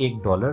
$1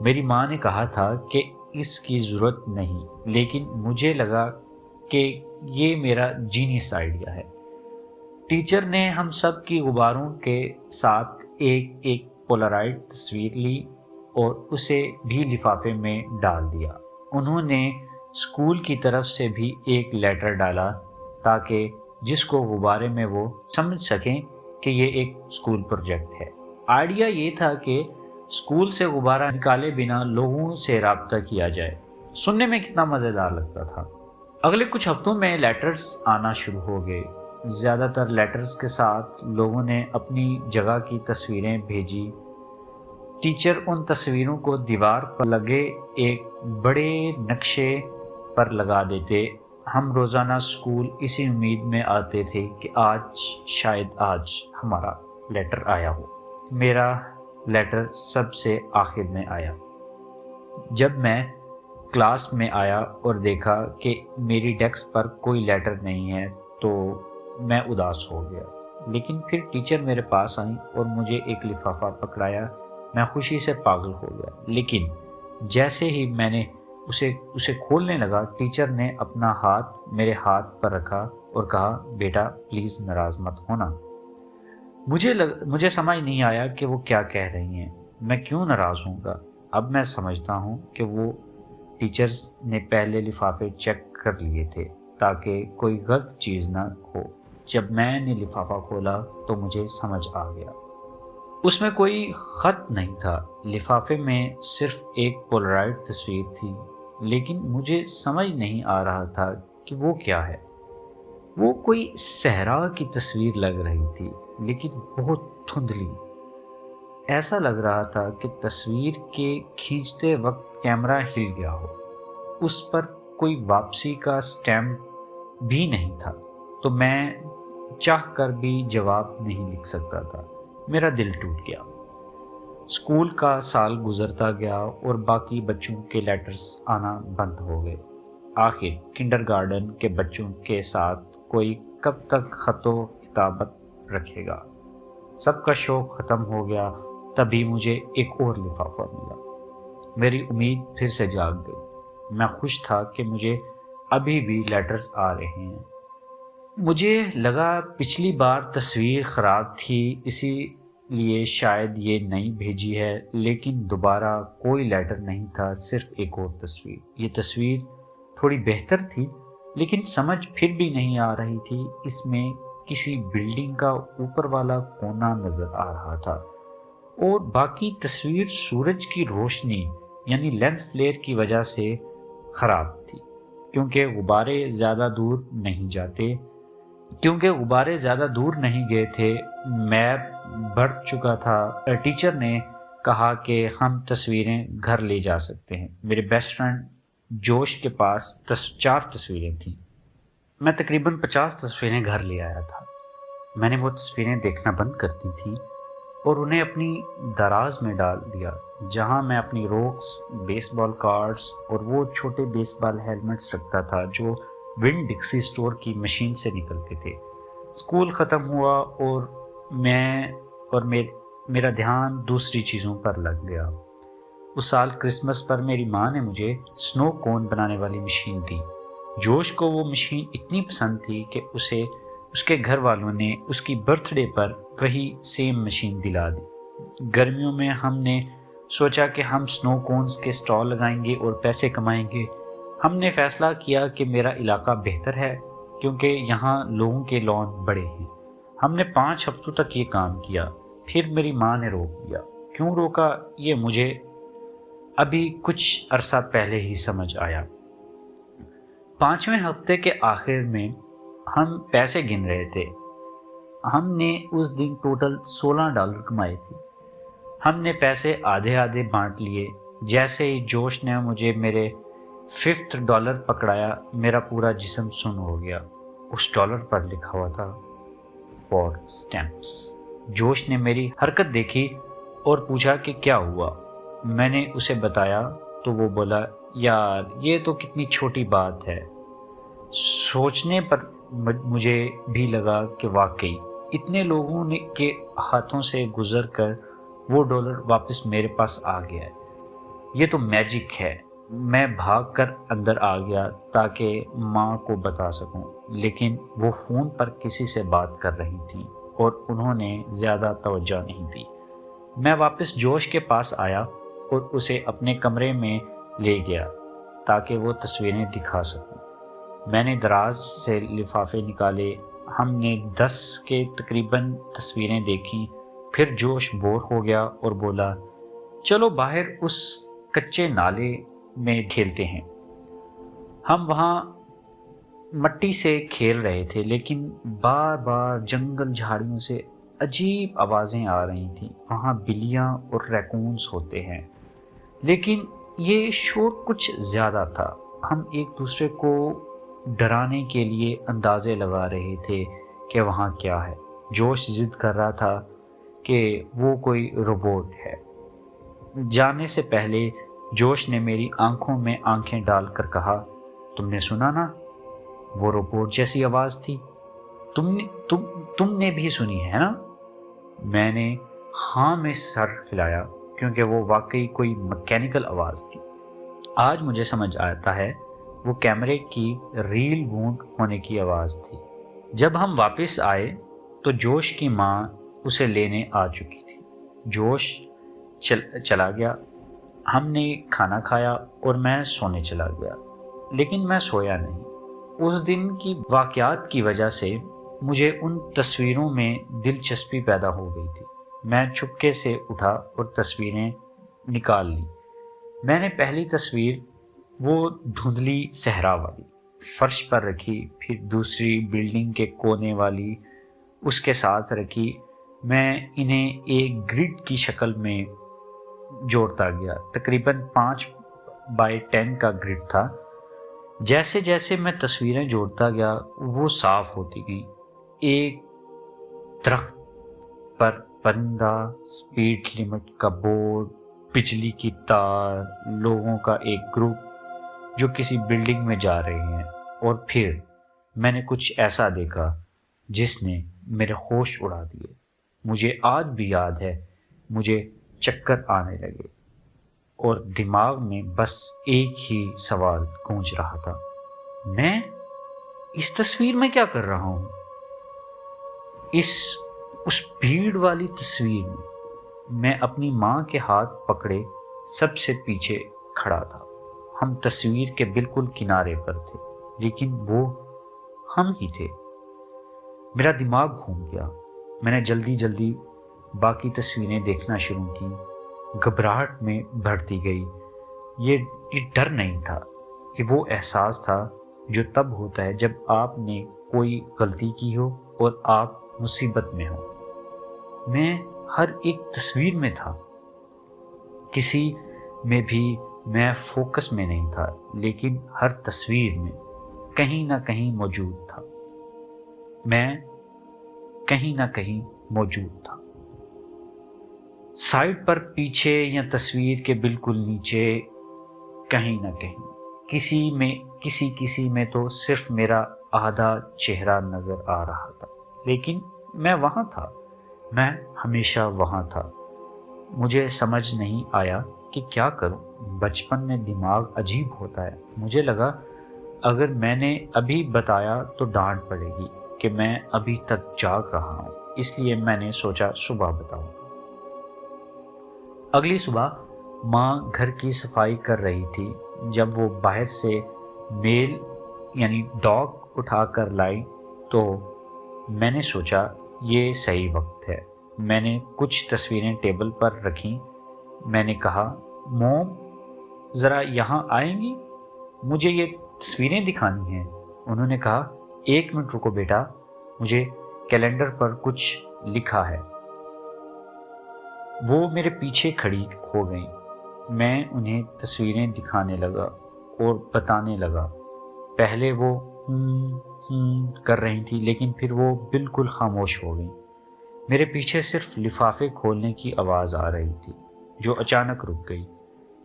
میری ماں نے کہا تھا کہ اس کی ضرورت نہیں، لیکن مجھے لگا کہ یہ میرا جینیس آئیڈیا ہے۔ ٹیچر نے ہم سب کی غباروں کے ساتھ ایک ایک پولرائڈ تصویر لی اور اسے بھی لفافے میں ڈال دیا۔ انہوں نے اسکول کی طرف سے بھی ایک لیٹر ڈالا تاکہ جس کو غبارے میں وہ سمجھ سکیں کہ یہ ایک اسکول پروجیکٹ ہے۔ آئیڈیا یہ تھا کہ اسکول سے غبارہ نکالے بنا لوگوں سے رابطہ کیا جائے۔ سننے میں کتنا مزیدار لگتا تھا۔ اگلے کچھ ہفتوں میں لیٹرز آنا شروع ہو گئے۔ زیادہ تر لیٹرز کے ساتھ لوگوں نے اپنی جگہ کی تصویریں بھیجی۔ ٹیچر ان تصویروں کو دیوار پر لگے ایک بڑے نقشے پر لگا دیتے۔ ہم روزانہ اسکول اسی امید میں آتے تھے کہ شاید ہمارا لیٹر آیا ہو۔ میرا لیٹر سب سے آخر میں آیا۔ جب میں کلاس میں آیا اور دیکھا کہ میری ڈیسک پر کوئی لیٹر نہیں ہے تو میں اداس ہو گیا، لیکن پھر ٹیچر میرے پاس آئیں اور مجھے ایک لفافہ پکڑایا۔ میں خوشی سے پاگل ہو گیا، لیکن جیسے ہی میں نے اسے کھولنے لگا، ٹیچر نے اپنا ہاتھ میرے ہاتھ پر رکھا اور کہا، بیٹا پلیز ناراض مت ہونا۔ مجھے سمجھ نہیں آیا کہ وہ کیا کہہ رہی ہیں۔ میں کیوں ناراض ہوں گا؟ اب میں سمجھتا ہوں کہ وہ ٹیچرز نے پہلے لفافے چیک کر لیے تھے تاکہ کوئی غلط چیز نہ ہو۔ جب میں نے لفافہ کھولا تو مجھے سمجھ آ گیا۔ اس میں کوئی خط نہیں تھا، لفافے میں صرف ایک پولرائڈ تصویر تھی، لیکن مجھے سمجھ نہیں آ رہا تھا کہ وہ کیا ہے۔ وہ کوئی صحرا کی تصویر لگ رہی تھی، لیکن بہت دھندلی۔ ایسا لگ رہا تھا کہ تصویر کے کھینچتے وقت کیمرہ ہل گیا ہو۔ اس پر کوئی واپسی کا سٹیمپ بھی نہیں تھا، تو میں چاہ کر بھی جواب نہیں لکھ سکتا تھا۔ میرا دل ٹوٹ گیا۔ اسکول کا سال گزرتا گیا اور باقی بچوں کے لیٹرز آنا بند ہو گئے۔ آخر کنڈرگارٹن کے بچوں کے ساتھ کوئی کب تک خط و کتابت رکھے گا؟ سب کا شوق ختم ہو گیا۔ تبھی مجھے ایک اور لفافہ ملا۔ میری امید پھر سے جاگ گئی۔ میں خوش تھا کہ مجھے ابھی بھی لیٹرز آ رہے ہیں۔ مجھے لگا پچھلی بار تصویر خراب تھی، اسی لیے شاید یہ نئی بھیجی ہے، لیکن دوبارہ کوئی لیٹر نہیں تھا، صرف ایک اور تصویر۔ یہ تصویر تھوڑی بہتر تھی، لیکن سمجھ پھر بھی نہیں آ رہی تھی۔ اس میں کسی بلڈنگ کا اوپر والا کونا نظر آ رہا تھا اور باقی تصویر سورج کی روشنی یعنی لینس فلیئر کی وجہ سے خراب تھی، کیونکہ غبارے زیادہ دور نہیں گئے تھے۔ میپ بڑھ چکا تھا۔ ٹیچر نے کہا کہ ہم تصویریں گھر لے جا سکتے ہیں۔ میرے بیسٹ فرینڈ جوش کے پاس 4 تصویریں تھیں۔ میں تقریباً 50 تصویریں گھر لے آیا تھا۔ میں نے وہ تصویریں دیکھنا بند کر دی تھیں اور انہیں اپنی دراز میں ڈال دیا، جہاں میں اپنی روکس، بیس بال کارڈز اور وہ چھوٹے بیس بال ہیلمٹس رکھتا تھا جو ونڈ ڈکسی اسٹور کی مشین سے نکلتے تھے۔ اسکول ختم ہوا اور میرا دھیان دوسری چیزوں پر لگ گیا۔ اس سال کرسمس پر میری ماں نے مجھے سنو کون بنانے والی مشین دی۔ جوش کو وہ مشین اتنی پسند تھی کہ اس کے گھر والوں نے اس کی برتھ ڈے پر وہی سیم مشین دلا دی۔ گرمیوں میں ہم نے سوچا کہ ہم سنو کونز کے سٹال لگائیں گے اور پیسے کمائیں گے۔ ہم نے فیصلہ کیا کہ میرا علاقہ بہتر ہے کیونکہ یہاں لوگوں کے لان بڑے ہیں۔ ہم نے 5 ہفتوں تک یہ کام کیا، پھر میری ماں نے روک دیا۔ کیوں روکا یہ مجھے ابھی کچھ عرصہ پہلے ہی سمجھ آیا۔ 5ویں ہفتے کے آخر میں ہم پیسے گن رہے تھے۔ ہم نے اس دن ٹوٹل $16 کمائے تھے۔ ہم نے پیسے آدھے بانٹ لیے۔ جیسے ہی جوش نے مجھے میرے 5th ڈالر پکڑایا، میرا پورا جسم سن ہو گیا۔ اس ڈالر پر لکھا ہوا تھا فار اسٹیمپس۔ جوش نے میری حرکت دیکھی اور پوچھا کہ کیا ہوا۔ میں نے اسے بتایا تو وہ بولا، یار یہ تو کتنی چھوٹی بات ہے۔ سوچنے پر مجھے بھی لگا کہ واقعی اتنے لوگوں کے ہاتھوں سے گزر کر وہ ڈالر واپس میرے پاس آ گیا ہے۔ یہ تو میجک ہے۔ میں بھاگ کر اندر آ گیا تاکہ ماں کو بتا سکوں، لیکن وہ فون پر کسی سے بات کر رہی تھیں اور انہوں نے زیادہ توجہ نہیں دی۔ میں واپس جوش کے پاس آیا اور اسے اپنے کمرے میں لے گیا تاکہ وہ تصویریں دکھا سکوں۔ میں نے دراز سے لفافے نکالے، ہم نے 10 کے تقریباً تصویریں دیکھیں، پھر جوش بور ہو گیا اور بولا، چلو باہر اس کچے نالے میں کھیلتے ہیں۔ ہم وہاں مٹی سے کھیل رہے تھے، لیکن بار بار جنگل جھاڑیوں سے عجیب آوازیں آ رہی تھیں۔ وہاں بلیاں اور ریکونز ہوتے ہیں، لیکن یہ شور کچھ زیادہ تھا۔ ہم ایک دوسرے کو ڈرانے کے لیے اندازے لگا رہے تھے کہ وہاں کیا ہے۔ جوش ضد کر رہا تھا کہ وہ کوئی روبوٹ ہے۔ جانے سے پہلے جوش نے میری آنکھوں میں آنکھیں ڈال کر کہا، تم نے سنا نا، وہ روبوٹ جیسی آواز تھی۔ تم نے بھی سنی ہے نا؟ میں نے ہاں میں سر ہلایا، کیونکہ وہ واقعی کوئی مکینیکل آواز تھی۔ آج مجھے سمجھ آتا ہے وہ کیمرے کی ریل وونڈ ہونے کی آواز تھی۔ جب ہم واپس آئے تو جوش کی ماں اسے لینے آ چکی تھی۔ جوش چلا گیا، ہم نے کھانا کھایا اور میں سونے چلا گیا، لیکن میں سویا نہیں۔ اس دن کی واقعات کی وجہ سے مجھے ان تصویروں میں دلچسپی پیدا ہو گئی تھی۔ میں چپکے سے اٹھا اور تصویریں نکال لی۔ میں نے پہلی تصویر، وہ دھندلی صحرا والی، فرش پر رکھی، پھر دوسری بلڈنگ کے کونے والی اس کے ساتھ رکھی۔ میں انہیں ایک گرڈ کی شکل میں جوڑتا گیا، تقریباً 5x10 کا گرڈ تھا۔ جیسے جیسے میں تصویریں جوڑتا گیا وہ صاف ہوتی گئیں۔ ایک درخت پر پرندہ، سپیڈ لمٹ کا بورڈ، بجلی کی تار، لوگوں کا ایک گروپ جو کسی بلڈنگ میں جا رہے ہیں، اور پھر میں نے کچھ ایسا دیکھا جس نے میرے ہوش اڑا دیے۔ مجھے آج بھی یاد ہے، مجھے چکر آنے لگے اور دماغ میں بس ایک ہی سوال گونج رہا تھا، میں اس تصویر میں کیا کر رہا ہوں؟ اس بھیڑ والی تصویر میں اپنی ماں کے ہاتھ پکڑے سب سے پیچھے کھڑا تھا۔ ہم تصویر کے بالکل کنارے پر تھے، لیکن وہ ہم ہی تھے۔ میرا دماغ گھوم گیا۔ میں نے جلدی جلدی باقی تصویریں دیکھنا شروع کی۔ گھبراہٹ میں بڑھتی گئی۔ یہ ڈر نہیں تھا، یہ وہ احساس تھا جو تب ہوتا ہے جب آپ نے کوئی غلطی کی ہو اور آپ مصیبت میں ہو۔ میں ہر ایک تصویر میں تھا، کسی میں بھی میں فوکس میں نہیں تھا، لیکن ہر تصویر میں کہیں نہ کہیں موجود تھا۔ میں کہیں نہ کہیں موجود تھا، سائڈ پر، پیچھے، یا تصویر کے بالکل نیچے، کہیں نہ کہیں، کسی میں تو صرف میرا آدھا چہرہ نظر آ رہا تھا، لیکن میں وہاں تھا، میں ہمیشہ وہاں تھا۔ مجھے سمجھ نہیں آیا کہ کیا کروں۔ بچپن میں دماغ عجیب ہوتا ہے۔ مجھے لگا اگر میں نے ابھی بتایا تو ڈانٹ پڑے گی کہ میں ابھی تک جاگ رہا ہوں، اس لیے میں نے سوچا صبح بتاؤں۔ اگلی صبح ماں گھر کی صفائی کر رہی تھی۔ جب وہ باہر سے میل یعنی ڈاگ اٹھا کر لائی تو میں نے سوچا یہ صحیح وقت ہے۔ میں نے کچھ تصویریں ٹیبل پر رکھیں۔ میں نے کہا، موم ذرا یہاں آئیں گی، مجھے یہ تصویریں دکھانی ہیں۔ انہوں نے کہا، 1 منٹ رکو بیٹا، مجھے کیلنڈر پر کچھ لکھا ہے۔ وہ میرے پیچھے کھڑی ہو گئیں۔ میں انہیں تصویریں دکھانے لگا اور بتانے لگا۔ پہلے وہ کر رہی تھی، لیکن پھر وہ بالکل خاموش ہو گئیں۔ میرے پیچھے صرف لفافے کھولنے کی آواز آ رہی تھی، جو اچانک رک گئی۔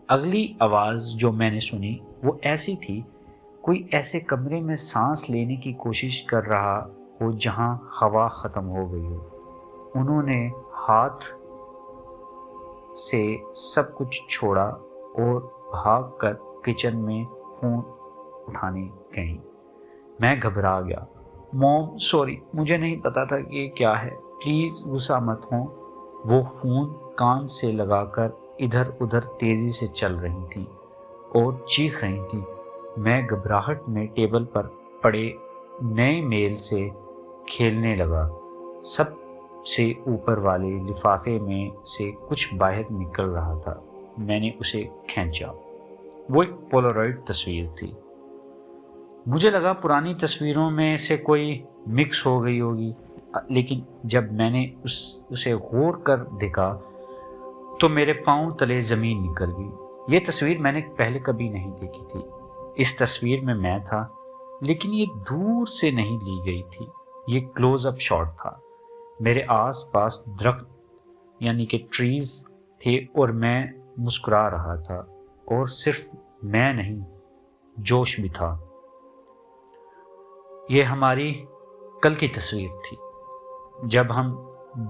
اگلی آواز جو میں نے سنی وہ ایسی تھی، کوئی ایسے کمرے میں سانس لینے کی کوشش کر رہا ہو جہاں ہوا ختم ہو گئی ہو۔ انہوں نے ہاتھ سے سب کچھ چھوڑا اور بھاگ کر کچن میں فون اٹھانے گئیں۔ میں گھبرا گیا۔ موم سوری، مجھے نہیں پتا تھا کہ یہ کیا ہے، پلیز غصہ مت ہوں۔ وہ فون کان سے لگا کر ادھر ادھر تیزی سے چل رہی تھیں اور چیخ رہی تھیں۔ میں گھبراہٹ میں ٹیبل پر پڑے نئے میل سے کھیلنے لگا۔ سب سے اوپر والے لفافے میں سے کچھ باہر نکل رہا تھا۔ میں نے اسے کھینچا۔ وہ ایک پولاروئڈ تصویر تھی۔ مجھے لگا پرانی تصویروں میں سے کوئی مکس ہو گئی ہوگی، لیکن جب میں نے اسے غور کر دیکھا تو میرے پاؤں تلے زمین نکل گئی۔ یہ تصویر میں نے پہلے کبھی نہیں دیکھی تھی۔ اس تصویر میں تھا، لیکن یہ دور سے نہیں لی گئی تھی، یہ کلوز اپ شاٹ تھا۔ میرے آس پاس درخت یعنی کہ ٹریز تھے اور میں مسکرا رہا تھا، اور صرف میں نہیں، جوش بھی تھا۔ یہ ہماری کل کی تصویر تھی جب ہم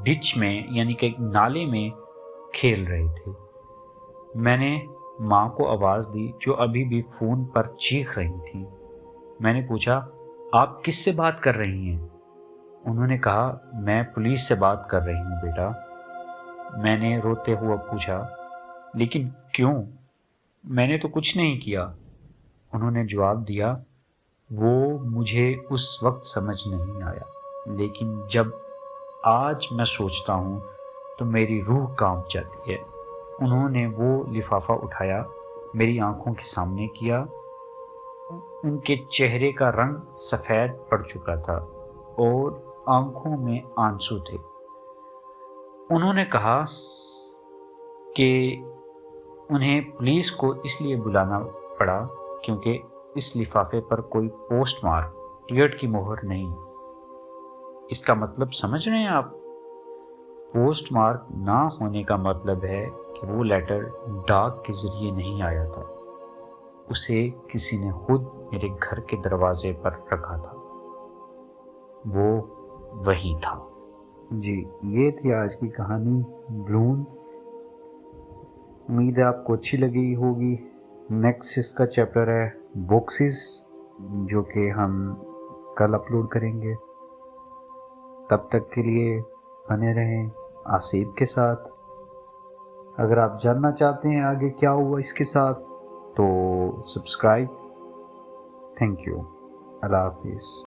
ڈچ میں یعنی کہ نالے میں کھیل رہے تھے۔ میں نے ماں کو آواز دی جو ابھی بھی فون پر چیخ رہی تھیں۔ میں نے پوچھا، آپ کس سے بات کر رہی ہیں؟ انہوں نے کہا، میں پولیس سے بات کر رہی ہوں بیٹا۔ میں نے روتے ہوئے پوچھا، لیکن کیوں؟ میں نے تو کچھ نہیں کیا۔ انہوں نے جواب دیا، وہ مجھے اس وقت سمجھ نہیں آیا، لیکن جب آج میں سوچتا ہوں تو میری روح کانپ جاتی ہے۔ انہوں نے وہ لفافہ اٹھایا، میری آنکھوں کے سامنے کیا۔ ان کے چہرے کا رنگ سفید پڑ چکا تھا اور آنکھوں میں آنسو تھے۔ انہوں نے کہا کہ انہیں پولیس کو اس لیے بلانا پڑا کیونکہ اس لفافے پر کوئی پوسٹ مارک ٹیئرڈ کی مہر نہیں۔ اس کا مطلب سمجھ رہے ہیں آپ؟ پوسٹ مارک نہ ہونے کا مطلب ہے کہ وہ لیٹر ڈاک کے ذریعے نہیں آیا تھا، اسے کسی نے خود میرے گھر کے دروازے پر رکھا تھا۔ وہ وہی تھا۔ جی، یہ تھی آج کی کہانی بلونز۔ امید ہے آپ کو اچھی لگی ہوگی۔ نیکسٹ اس کا چیپٹر ہے باکسز، جو کہ ہم کل اپلوڈ کریں گے۔ تب تک کے لیے بنے رہیں آصف کے ساتھ۔ اگر آپ جاننا چاہتے ہیں آگے کیا ہوا اس کے ساتھ تو سبسکرائب۔ Thank you. اللہ حافظ۔